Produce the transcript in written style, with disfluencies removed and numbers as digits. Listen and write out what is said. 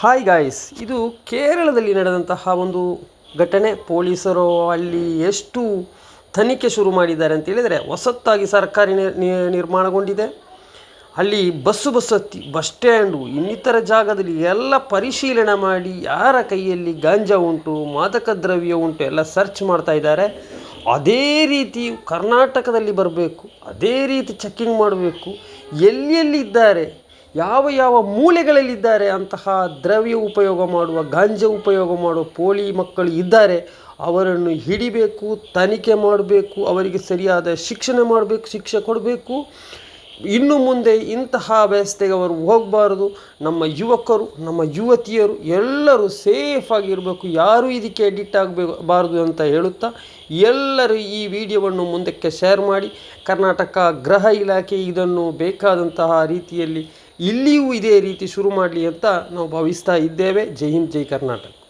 Hi guys, ಇದು ಕೇರಳದಲ್ಲಿ ನಡೆದಂತಹ ಒಂದು ಘಟನೆ. ಪೊಲೀಸರು ಅಲ್ಲಿ ಎಷ್ಟು ತನಿಖೆ ಶುರು ಮಾಡಿದ್ದಾರೆ ಅಂತ ಹೇಳಿದರೆ, ಹೊಸತ್ತಾಗಿ ಸರ್ಕಾರಿ ನಿರ್ಮಾಣಗೊಂಡಿದೆ. ಅಲ್ಲಿ ಬಸ್ ಹತ್ತಿ ಬಸ್ ಸ್ಟ್ಯಾಂಡು ಇನ್ನಿತರ ಜಾಗದಲ್ಲಿ ಎಲ್ಲ ಪರಿಶೀಲನೆ ಮಾಡಿ ಯಾರ ಕೈಯಲ್ಲಿ ಗಾಂಜಾ ಉಂಟು, ಮಾದಕ ದ್ರವ್ಯ ಉಂಟು ಎಲ್ಲ ಸರ್ಚ್ ಮಾಡ್ತಾ ಇದ್ದಾರೆ. ಅದೇ ರೀತಿ ಕರ್ನಾಟಕದಲ್ಲಿ ಬರಬೇಕು, ಅದೇ ರೀತಿ ಚೆಕ್ಕಿಂಗ್ ಮಾಡಬೇಕು. ಎಲ್ಲಿದ್ದಾರೆ, ಯಾವ ಯಾವ ಮೂಲೆಗಳಲ್ಲಿದ್ದಾರೆ ಅಂತಹ ದ್ರವ್ಯ ಉಪಯೋಗ ಮಾಡುವ, ಗಾಂಜಾ ಉಪಯೋಗ ಮಾಡುವ ಪೋಲಿ ಮಕ್ಕಳು ಇದ್ದಾರೆ. ಅವರನ್ನು ಹಿಡಿಬೇಕು, ತನಿಖೆ ಮಾಡಬೇಕು, ಅವರಿಗೆ ಸರಿಯಾದ ಶಿಕ್ಷೆ ಕೊಡಬೇಕು. ಇನ್ನು ಮುಂದೆ ಇಂತಹ ವ್ಯವಸ್ಥೆಗೆ ಅವರು ಹೋಗಬಾರ್ದು. ನಮ್ಮ ಯುವಕರು, ನಮ್ಮ ಯುವತಿಯರು ಎಲ್ಲರೂ ಸೇಫಾಗಿರಬೇಕು, ಯಾರೂ ಇದಕ್ಕೆ ಅಡಿಕ್ಟ್ ಆಗಬಾರ್ದು ಅಂತ ಹೇಳುತ್ತಾ, ಎಲ್ಲರೂ ಈ ವಿಡಿಯೋವನ್ನು ಮುಂದಕ್ಕೆ ಶೇರ್ ಮಾಡಿ. ಕರ್ನಾಟಕ ಗೃಹ ಇಲಾಖೆ ಇದನ್ನು ಬೇಕಾದಂತಹ ರೀತಿಯಲ್ಲಿ ಇಲ್ಲಿಯೂ ಇದೇ ರೀತಿ ಶುರು ಮಾಡಲಿ ಅಂತ ನಾವು ಭಾವಿಸ್ತಾ ಇದ್ದೇವೆ. ಜೈ ಹಿಂದ್, ಜೈ ಕರ್ನಾಟಕ.